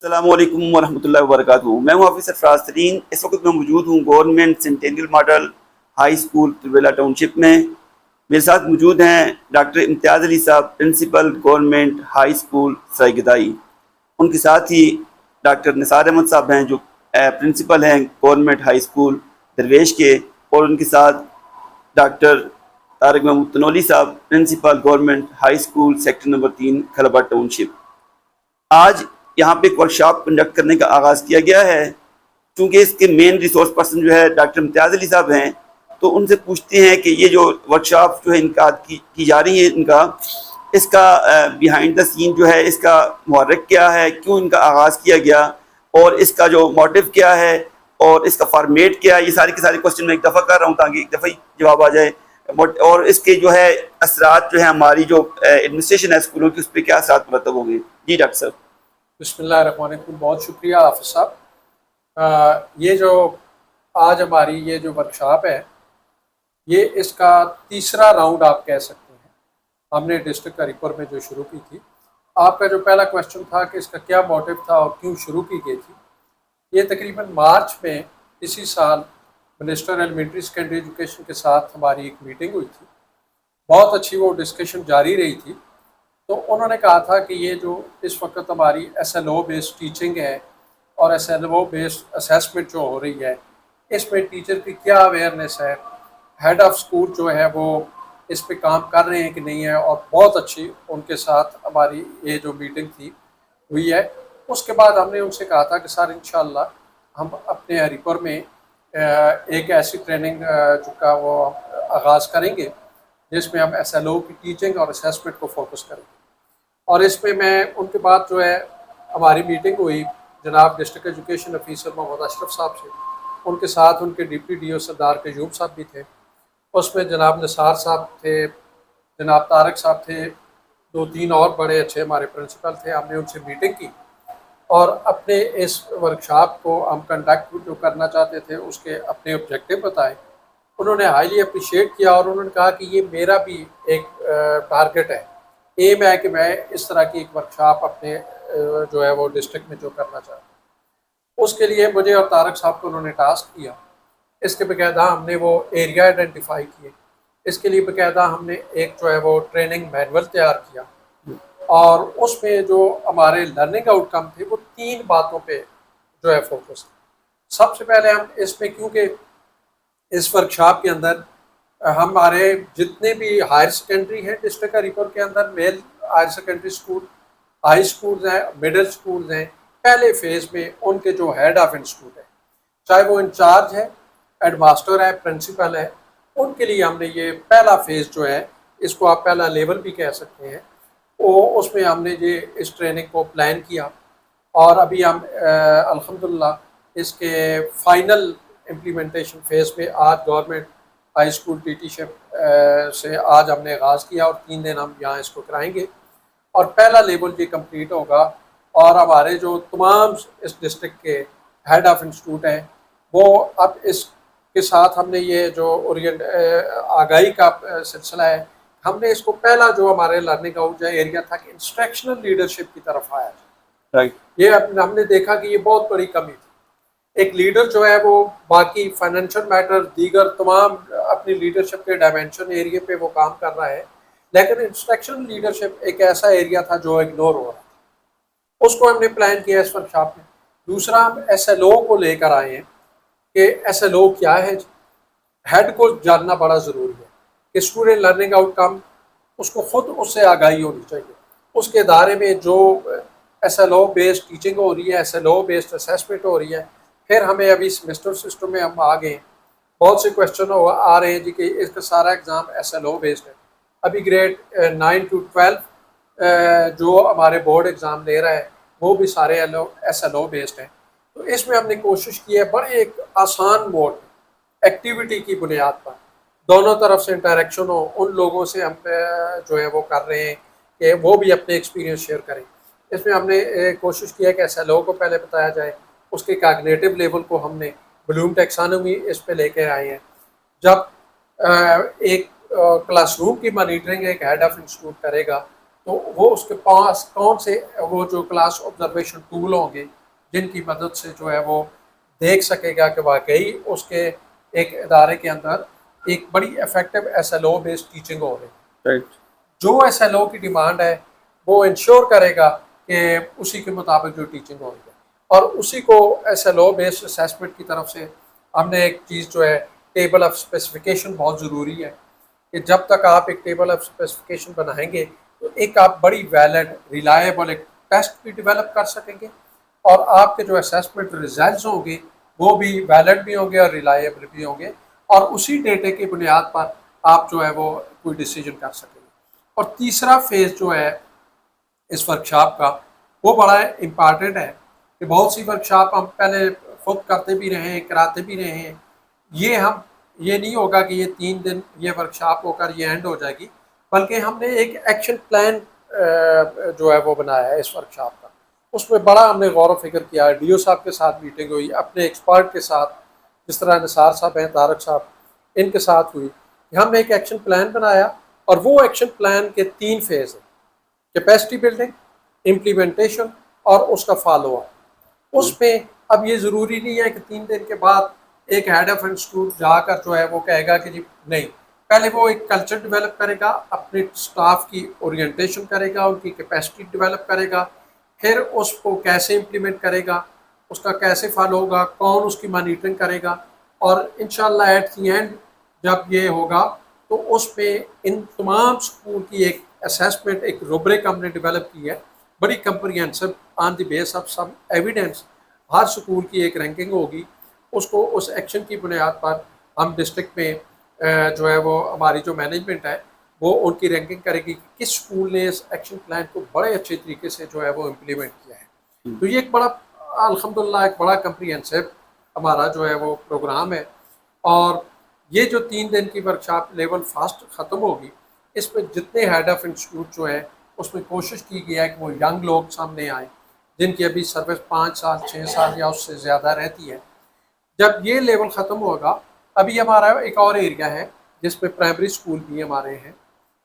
السلام علیکم ورحمۃ اللہ وبرکاتہ. میں ہوں حافظ سرفراز ترین. اس وقت میں موجود ہوں government centennial model high school Tarbela township میں. میرے ساتھ موجود ہیں doctor Imtiaz Ali Sahib, principal government high school Sarai Gadai. ان کے ساتھ ہی ڈاکٹر نثار احمد صاحب ہیں جو پرنسپل ہیں گورنمنٹ ہائی اسکول درویش کے، اور ان کے ساتھ doctor Tariq Mahmood Tanoli Sahib, principal government high school sector number 3 Khalabat township. آج یہاں پہ ایک ورکشاپ کنڈکٹ کرنے کا آغاز کیا گیا ہے. چونکہ اس کے مین ریسورس پرسن جو ہے ڈاکٹر امتیاز علی صاحب ہیں، تو ان سے پوچھتے ہیں کہ یہ جو ورکشاپ جو ہے انعقاد کی جا رہی ہے اس کا بیہائنڈ دا سین جو ہے، اس کا محرک کیا ہے، کیوں ان کا آغاز کیا گیا، اور اس کا جو موٹیو کیا ہے، اور اس کا فارمیٹ کیا ہے. یہ سارے کے سارے کوسچن میں ایک دفعہ کر رہا ہوں تاکہ ایک دفعہ ہی جواب آ جائے. اور اس کے جو ہے اثرات جو ہے ہماری جو ایڈمنسٹریشن ہے اسکولوں کی، اس پہ کیا اثرات مرتب ہوں گے. جی ڈاکٹر صاحب. بسم اللہ الرحمن الرحیم. بہت شکریہ حافظ صاحب. یہ جو آج ہماری یہ جو ورکشاپ ہے، یہ اس کا تیسرا راؤنڈ آپ کہہ سکتے ہیں. ہم نے ڈسٹرکٹ کریپور میں جو شروع کی تھی، آپ کا جو پہلا کویشچن تھا کہ اس کا کیا موٹیو تھا اور کیوں شروع کی گئی تھی، یہ تقریباً مارچ میں اسی سال منسٹر ایلیمنٹری سیکنڈری ایجوکیشن کے ساتھ ہماری ایک میٹنگ ہوئی تھی. بہت اچھی وہ ڈسکشن جاری رہی تھی. تو انہوں نے کہا تھا کہ یہ جو اس وقت ہماری S L O based teaching ہے اور S L O based assessment جو ہو رہی ہے، اس میں ٹیچر کی کیا اویئرنیس ہے، ہیڈ آف اسکول جو ہے وہ اس پہ کام کر رہے ہیں کہ نہیں ہے. اور بہت اچھی ان کے ساتھ ہماری یہ جو میٹنگ تھی ہوئی ہے. اس کے بعد ہم نے ان سے کہا تھا کہ سر انشاءاللہ ہم اپنے ہریپور میں ایک ایسی ٹریننگ کا وہ آغاز کریں گے جس میں ہم ایس ایل او کی ٹیچنگ اور اسیسمنٹ کو فوکس کریں گے. اور اس میں ان کے بعد جو ہے ہماری میٹنگ ہوئی جناب ڈسٹرکٹ ایجوکیشن آفیسر محمد اشرف صاحب سے. ان کے ساتھ ان کے ڈپٹی ڈی او سردار قیوم صاحب بھی تھے. اس میں جناب نثار صاحب تھے، جناب طارق صاحب تھے، 2-3 اور بڑے اچھے ہمارے پرنسپل تھے. ہم نے ان سے میٹنگ کی اور اپنے اس ورکشاپ کو ہم کنڈکٹ جو کرنا چاہتے تھے اس کے اپنے آبجیکٹیو بتائے. انہوں نے ہائیلی اپریشیٹ کیا اور انہوں نے کہا کہ یہ میرا بھی ایک ٹارگٹ ہے، ایم ہے کہ میں اس طرح کی ایک ورکشاپ اپنے جو ہے وہ ڈسٹرکٹ میں جو کرنا چاہتا ہوں. اس کے لیے مجھے اور طارق صاحب کو انہوں نے ٹاسک کیا. اس کے باقاعدہ ہم نے وہ ایریا آئیڈینٹیفائی کیے. اس کے لیے باقاعدہ ہم نے ایک جو ہے وہ ٹریننگ مینول تیار کیا. اور اس میں جو ہمارے لرننگ آؤٹ کم تھے وہ 3 باتوں پہ جو ہے فوکس. سب سے پہلے ہم اس میں، کیونکہ اس ورکشاپ کے اندر ہمارے جتنے بھی ہائر سیکنڈری ہیں ڈسٹرکٹ ہریپور کے اندر، male higher secondary school, high schools ہیں، مڈل اسکولز ہیں، پہلے فیز میں ان کے جو ہیڈ آف انسٹیٹیوٹ ہے، چاہے وہ انچارج ہے، ہیڈ ماسٹر ہے، پرنسپل ہے، ان کے لیے ہم نے یہ پہلا فیز جو ہے، اس کو آپ پہلا لیول بھی کہہ سکتے ہیں، وہ اس میں ہم نے یہ اس ٹریننگ کو پلان کیا. اور ابھی ہم الحمدللہ اس کے فائنل امپلیمنٹیشن فیز پہ آج گورنمنٹ ہائی اسکول ٹی ٹی شپ سے آج ہم نے آغاز کیا اور 3 دن ہم یہاں اس کو کرائیں گے. اور پہلا لیول یہ کمپلیٹ ہوگا اور ہمارے جو تمام اس ڈسٹرکٹ کے ہیڈ آف انسٹیٹیوٹ ہیں وہ اب اس کے ساتھ ہم نے یہ جو آگاہی کا سلسلہ ہے، ہم نے اس کو پہلا جو ہمارے لرننگ آؤٹ ایریا تھا کہ انسٹرکشنل لیڈرشپ کی طرف آیا جائے. یہ ہم نے دیکھا کہ یہ بہت بڑی کمی تھی. ایک لیڈر جو ہے وہ باقی فائنینشیل میٹر، دیگر تمام اپنی لیڈرشپ کے ڈائمینشن ایریے پہ وہ کام کر رہا ہے، لیکن انسٹرکشن لیڈرشپ ایک ایسا ایریا تھا جو اگنور ہو رہا تھا. اس کو ہم نے پلان کیا اس ورکشاپ میں. دوسرا، ہم ایس ایل او کو لے کر آئے ہیں کہ ایس ایل او کیا ہے. ہیڈ کو جاننا بڑا ضروری ہے کہ اسٹوڈنٹ لرننگ آؤٹ کم اس کو خود اس سے آگاہی ہونی چاہیے. اس کے ادارے میں جو S L O based teaching ہو رہی ہے، S L O based assessment ہو رہی ہے. پھر ہمیں ابھی سیمسٹر سسٹم میں ہم آ گئے ہیں، بہت سے کویشچن آ رہے ہیں جی کہ اس کا سارا exam S L O based ہے. ابھی گریڈ 9 to 12 جو ہمارے بورڈ ایگزام لے رہا ہے وہ بھی سارے ایس ایل او بیسڈ ہیں. تو اس میں ہم نے کوشش کی ہے بڑے ایک آسان موڈ ایکٹیویٹی کی بنیاد پر دونوں طرف سے انٹریکشن ہو. ان لوگوں سے ہم جو ہے وہ کر رہے ہیں کہ وہ بھی اپنے ایکسپیرینس شیئر کریں. اس میں ہم نے کوشش کی ہے کہ ایس ایل او کو پہلے بتایا جائے، اس کے کاگنیٹو لیول کو ہم نے بلوم ٹیکسانومی اس پہ لے کے آئے ہیں. جب ایک کلاس روم کی مانیٹرنگ ایک ہیڈ آف انسٹیٹیوٹ کرے گا تو وہ اس کے پاس کون سے وہ جو کلاس آبزرویشن ٹول ہوں گے جن کی مدد سے جو ہے وہ دیکھ سکے گا کہ واقعی اس کے ایک ادارے کے اندر ایک بڑی effective S L O based teaching ہو رہی ہے. رائٹ. جو ایس ایل او کی ڈیمانڈ ہے وہ انشور کرے گا کہ اسی کے مطابق جو ٹیچنگ ہو رہی ہے. اور اسی کو S L O based assessment کی طرف سے ہم نے ایک چیز جو ہے ٹیبل آف اسپیسیفکیشن بہت ضروری ہے کہ جب تک آپ ایک ٹیبل آف اسپیسیفکیشن بنائیں گے تو ایک آپ بڑی ویلڈ ریلائبل ایک ٹیسٹ بھی ڈیولپ کر سکیں گے اور آپ کے جو اسیسمنٹ ریزلٹس ہوں گے وہ بھی ویلڈ بھی ہوں گے اور ریلائبل بھی ہوں گے اور اسی ڈیٹے کی بنیاد پر آپ جو ہے وہ کوئی ڈیسیجن کر سکیں گے. اور تیسرا فیز جو ہے اس ورکشاپ کا وہ بڑا امپارٹنٹ ہے کہ بہت سی ورکشاپ ہم پہلے خود کرتے بھی رہے ہیں کراتے بھی رہے ہیں. یہ نہیں ہوگا کہ یہ 3 دن یہ ورکشاپ ہو کر یہ اینڈ ہو جائے گی بلکہ ہم نے ایک ایکشن پلان جو ہے وہ بنایا ہے اس ورکشاپ کا. اس میں بڑا ہم نے غور و فکر کیا ہے. ڈی او صاحب کے ساتھ میٹنگ ہوئی اپنے ایکسپرٹ کے ساتھ جس طرح نثار صاحب ہیں طارق صاحب ان کے ساتھ ہوئی. ہم نے ایک ایکشن پلان بنایا اور وہ ایکشن پلان کے 3 فیز ہیں: کیپیسٹی بلڈنگ, امپلیمنٹیشن اور اس کا فالو اپ. اس میں اب یہ ضروری نہیں ہے کہ 3 دن کے بعد ایک ہیڈ آف انسٹیٹیوٹ جا کر جو ہے وہ کہے گا کہ جی نہیں. پہلے وہ ایک کلچر ڈیولپ کرے گا, اپنے سٹاف کی اورینٹیشن کرے گا, ان کی کیپیسٹی ڈیولپ کرے گا, پھر اس کو کیسے امپلیمنٹ کرے گا, اس کا کیسے فالو ہوگا, کون اس کی مانیٹرنگ کرے گا. اور انشاءاللہ ایٹ دی اینڈ جب یہ ہوگا تو اس پہ ان تمام اسکول کی ایک اسیسمنٹ ایک روبرک ہم نے ڈیولپ کی ہے بڑی comprehensive on the base of some evidence. Hare school کی ایک رینکنگ ہوگی, اس کو اس ایکشن کی بنیاد پر ہم ڈسٹرکٹ میں جو ہے وہ ہماری جو مینجمنٹ ہے وہ ان کی رینکنگ کرے گی کہ کس اسکول نے اس ایکشن پلان کو بڑے اچھے طریقے سے جو ہے وہ امپلیمنٹ کیا ہے. تو یہ ایک بڑا الحمدللہ ایک بڑا کمپریہنسو ہمارا جو ہے وہ پروگرام ہے. اور یہ جو 3 دن کی ورکشاپ لیول فاسٹ ختم ہوگی اس میں جتنے ہیڈ آف انسٹیٹیوٹ جو ہیں اس میں کوشش کی گئی ہے کہ وہ ینگ لوگ سامنے آئیں جن کی ابھی سروس 5 سال 6 سال یا اس سے زیادہ رہتی ہے. جب یہ لیول ختم ہوگا ابھی ہمارا ایک اور ایریا ہے جس میں پرائمری اسکول بھی ہمارے ہیں,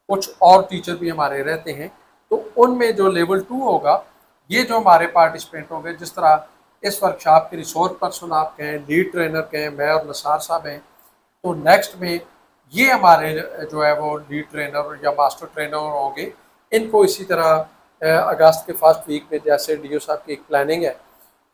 کچھ اور ٹیچر بھی ہمارے رہتے ہیں. تو ان میں جو لیول 2 ہوگا یہ جو ہمارے پارٹیسپینٹ ہوں گے, جس طرح اس ورکشاپ کے ریسورس پرسن آپ کہیں, لیڈ ٹرینر کہیں, میں اور نثار صاحب ہیں, تو نیکسٹ میں یہ ہمارے جو ہے وہ لیڈ ٹرینر یا ماسٹر ٹرینر ہوں گے. ان کو اسی طرح اگست کے فرسٹ ویک میں جیسے ڈی او صاحب کی ایک پلاننگ ہے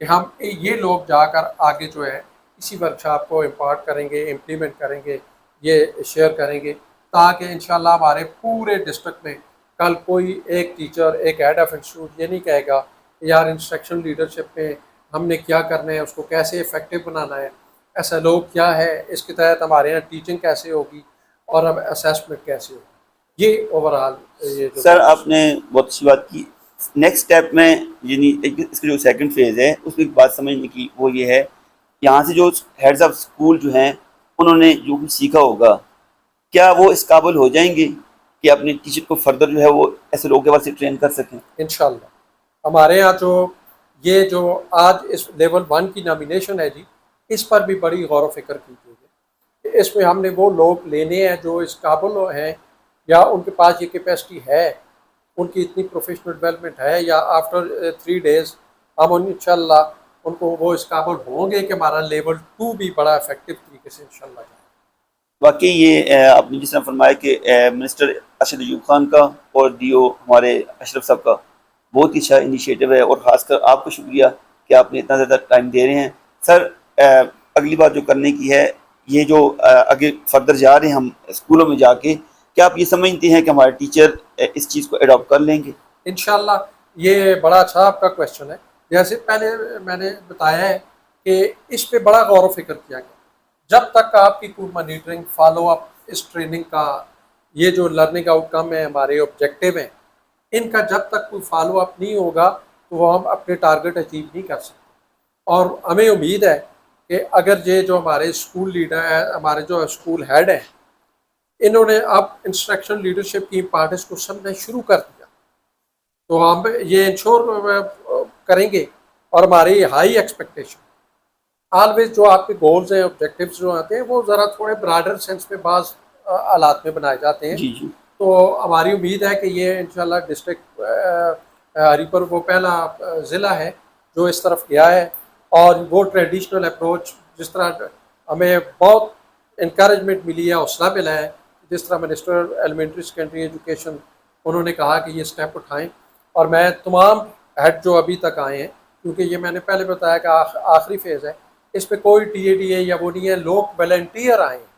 کہ ہم یہ لوگ جا کر آگے جو ہے اسی ورکشاپ کو امپارٹ کریں گے, امپلیمنٹ کریں گے, یہ شیئر کریں گے تاکہ انشاءاللہ ہمارے پورے ڈسٹرکٹ میں کل کوئی ایک ٹیچر ایک ہیڈ آف انسٹیٹیوٹ یہ نہیں کہے گا یار انسٹرکشن لیڈرشپ میں ہم نے کیا کرنا ہے, اس کو کیسے افیکٹو بنانا ہے, ایسا لوگ کیا ہے, اس کے تحت ہمارے یہاں ٹیچنگ کیسے ہوگی اور اب اسیسمنٹ کیسے ہوگی. یہ اوور آل یہ سر آپ نے بہت اچھی بات کی. نیکسٹ اسٹیپ میں یعنی اس کا جو سیکنڈ فیز ہے اس میں ایک بات سمجھنے کی وہ یہ ہے یہاں سے جو ہیڈز آف اسکول جو ہیں انہوں نے جو کچھ سیکھا ہوگا کیا وہ اس قابل ہو جائیں گے کہ اپنے ٹیچر کو فردر جو ہے وہ ایسے لوگوں کے بعد سے ٹرین کر سکیں؟ انشاءاللہ ہمارے یہاں جو آج اس لیول 1 کی نامینیشن ہے جی, اس پر بھی بڑی غور و فکر کی گئی ہے. اس میں ہم نے وہ لوگ لینے ہیں جو اس قابل ہیں یا ان کے پاس یہ کیپیسٹی ہے, ان کی اتنی پروفیشنل ڈیولپمنٹ ہے, یا آفٹر 3 days ہم انشاءاللہ ان کو وہ اس قابل ہوں گے کہ ہمارا لیول 2 بھی بڑا افیکٹو طریقے سے انشاءاللہ جائے. واقعی یہ آپ نے جس طرح فرمایا کہ منسٹر ارشد ایوب خان کا اور ڈی او ہمارے اشرف صاحب کا بہت ہی اچھا انیشیٹو ہے, اور خاص کر آپ کو شکریہ کہ آپ نے اتنا زیادہ ٹائم دے رہے ہیں. سر اگلی بات جو کرنے کی ہے یہ جو آگے فردر جا رہے ہیں ہم اسکولوں میں جا کے, کیا آپ یہ سمجھتے ہیں کہ ہمارے ٹیچر اس چیز کو اڈاپٹ کر لیں گے؟ انشاءاللہ یہ بڑا اچھا آپ کا کویشچن ہے. جیسے پہلے میں نے بتایا ہے کہ اس پہ بڑا غور و فکر کیا گیا. جب تک آپ کی کوئی مانیٹرنگ فالو اپ اس ٹریننگ کا یہ جو لرننگ آؤٹ کم ہے ہمارے آبجیکٹیو ہیں ان کا جب تک کوئی فالو اپ نہیں ہوگا تو وہ ہم اپنے ٹارگٹ اچیو نہیں کر سکتے. اور ہمیں امید ہے کہ اگر یہ جو ہمارے اسکول لیڈر ہیں, ہمارے جو اسکول ہیڈ ہیں, انہوں نے اب انسٹرکشن لیڈرشپ کی امپارٹنس کو سمجھنا شروع کر دیا تو ہم یہ انشور کریں گے. اور ہماری ہائی ایکسپیکٹیشن آلویز جو آپ کے گولز ہیں آبجیکٹیوز جو آتے ہیں وہ ذرا تھوڑے براڈر سینس میں بعض حالات میں بنائے جاتے ہیں. جی جی. تو ہماری امید ہے کہ یہ انشاءاللہ ڈسٹرکٹ ہری پور وہ پہلا ضلع ہے جو اس طرف گیا ہے، اور وہ ٹریڈیشنل اپروچ جس طرح ہمیں بہت انکریجمنٹ ملی ہے، حوصلہ ملا ہے، جس طرح منسٹر ایلیمنٹری سیکنڈری ایجوکیشن انہوں نے کہا کہ یہ سٹیپ اٹھائیں، اور میں تمام ہیڈ جو ابھی تک آئے ہیں، کیونکہ یہ میں نے پہلے بتایا کہ آخری فیز ہے، اس پہ کوئی ٹی اے ڈی اے یا وہ نہیں ہے، لوگ والنٹیئر آئے ہیں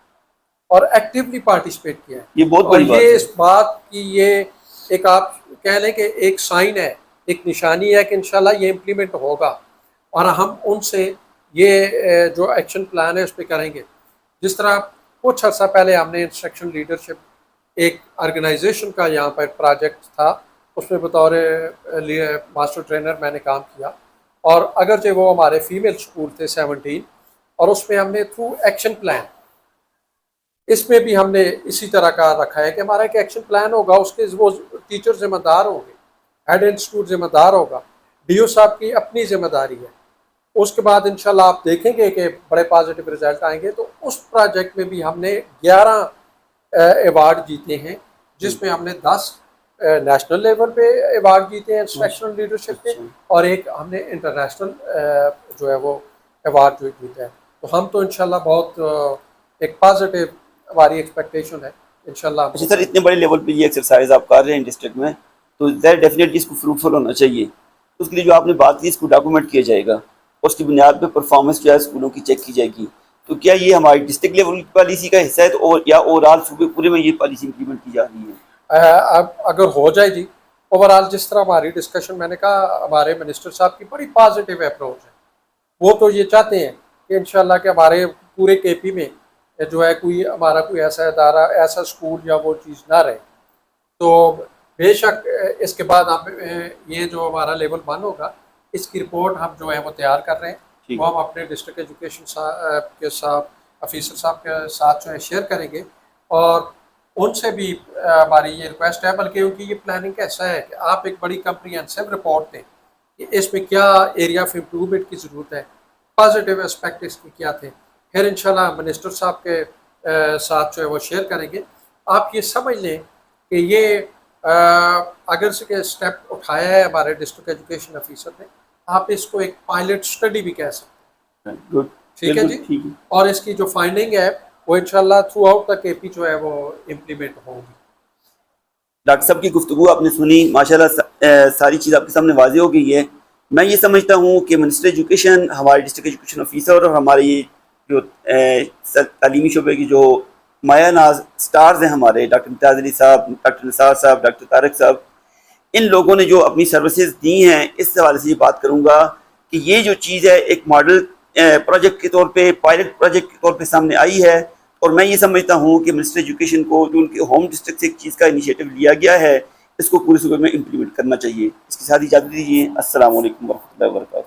اور ایکٹیولی پارٹیسپیٹ کیا ہے، یہ بہت اور بڑی بات یہ ہے. اس بات کی یہ ایک آپ کہہ لیں کہ ایک سائن ہے، ایک نشانی ہے کہ انشاءاللہ یہ امپلیمنٹ ہوگا، اور ہم ان سے یہ جو ایکشن پلان ہے اس پہ کریں گے. جس طرح کچھ عرصہ پہلے ہم نے انسٹرکشن لیڈرشپ ایک آرگنائزیشن کا یہاں پر پروجیکٹ تھا، اس میں بطور ماسٹر ٹرینر میں نے کام کیا، اور اگرچہ وہ ہمارے فیمیل اسکول تھے 17، اور اس میں ہم نے تھرو ایکشن پلان، اس میں بھی ہم نے اسی طرح کا رکھا ہے کہ ہمارا ایک ایکشن پلان ہوگا، اس کے وہ ٹیچر ذمہ دار ہوں گے، ہیڈ انسٹیٹیوٹ ذمہ دار ہوگا، ڈی او صاحب کی اپنی ذمہ داری ہے. اس کے بعد انشاءاللہ آپ دیکھیں گے کہ بڑے پازیٹیو رزلٹ آئیں گے. تو اس پروجیکٹ میں بھی ہم نے 11 ایوارڈ جیتے ہیں، جس میں ہم نے 10 نیشنل لیول پہ ایوارڈ جیتے ہیں انسٹرکشنل لیڈرشپ پہ، اور ایک ہم نے انٹرنیشنل جو ہے وہ ایوارڈ جو جیتا ہے. تو ہم تو انشاءاللہ بہت ایک پازیٹیو ہماری ایکسپیکٹیشن ہے انشاءاللہ. اچھا سر، اتنے بڑے لیول پہ یہ ایکسرسائز آپ کر رہے ہیں ڈسٹرکٹ میں، تو ڈیفینیٹلی اس کو فروٹفل ہونا چاہیے. اس کے لیے جو آپ نے بات کی اس کو ڈاکومنٹ کیا جائے گا، اس کی بنیاد پہ پرفارمنس جو ہے اسکولوں کی چیک کی جائے گی. تو کیا یہ ہماری ڈسٹرکٹ لیول کی پالیسی کا حصہ ہے یا اوور آل صوبے پورے میں یہ پالیسی امپلیمنٹ کی جا رہی ہے؟ اب اگر ہو جائے جی اوور آل، جس طرح ہماری ڈسکشن میں نے کہا ہمارے منسٹر صاحب کی بڑی پازیٹیو اپروچ ہے، وہ تو یہ چاہتے ہیں کہ انشاءاللہ کہ ہمارے پورے کے پی میں جو ہے کوئی ہمارا کوئی ایسا ادارہ، ایسا اسکول یا وہ چیز نہ رہے. تو بے شک اس کے بعد ہم یہ جو ہمارا لیول 1 ہوگا، اس کی رپورٹ ہم جو ہے وہ تیار کر رہے ہیں، وہ ہم اپنے ڈسٹرکٹ ایجوکیشن کے ساتھ آفیسر صاحب کے ساتھ جو ہے شیئر کریں گے، اور ان سے بھی ہماری یہ ریکویسٹ ہے، بلکہ ان کی یہ پلاننگ ایسا ہے کہ آپ ایک بڑی کمپریہنسو رپورٹ دیں کہ اس میں کیا ایریا آف امپروومنٹ کی ضرورت ہے، پازیٹیو اسپیکٹ اس کے کیا تھے، پھر انشاءاللہ منسٹر صاحب کے ساتھ جو ہے وہ شیئر کریں گے. آپ یہ سمجھ لیں کہ یہ اگر سے کہ اسٹیپ اٹھایا ہے ہمارے ڈسٹرکٹ ایجوکیشن آفیسر نے، آپ اس کو ایک پائلٹ اسٹڈی بھی کہہ سکتے ہیں. ٹھیک ہے جی، اور اس کی جو فائنڈنگ ہے وہ انشاءاللہ تھرو آؤٹ تک کے پی جو ہے وہ امپلیمنٹ ہوگی. ڈاکٹر صاحب کی گفتگو آپ نے سنی، ماشاءاللہ ساری چیز آپ کے سامنے واضح ہو گئی ہے. میں یہ سمجھتا ہوں کہ منسٹر ایجوکیشن، ہمارے ڈسٹرکٹ ایجوکیشن آفیسر، اور ہمارے یہ جو تعلیمی شعبے کی جو مایہ ناز سٹارز ہیں ہمارے، ڈاکٹر امتیاز علی صاحب، ڈاکٹر نثار صاحب، ڈاکٹر طارق صاحب، ان لوگوں نے جو اپنی سروسز دی ہیں، اس حوالے سے یہ بات کروں گا کہ یہ جو چیز ہے ایک ماڈل پروجیکٹ کے طور پہ، پائلٹ پروجیکٹ کے طور پہ سامنے آئی ہے. اور میں یہ سمجھتا ہوں کہ منسٹر ایجوکیشن کو جو ان کے ہوم ڈسٹرکٹ سے ایک چیز کا انیشیٹو لیا گیا ہے، اس کو پورے صوبے میں امپلیمنٹ کرنا چاہیے. اس کے ساتھ اجازت دیجیے. السلام علیکم ورحمۃ اللہ وبرکاتہ.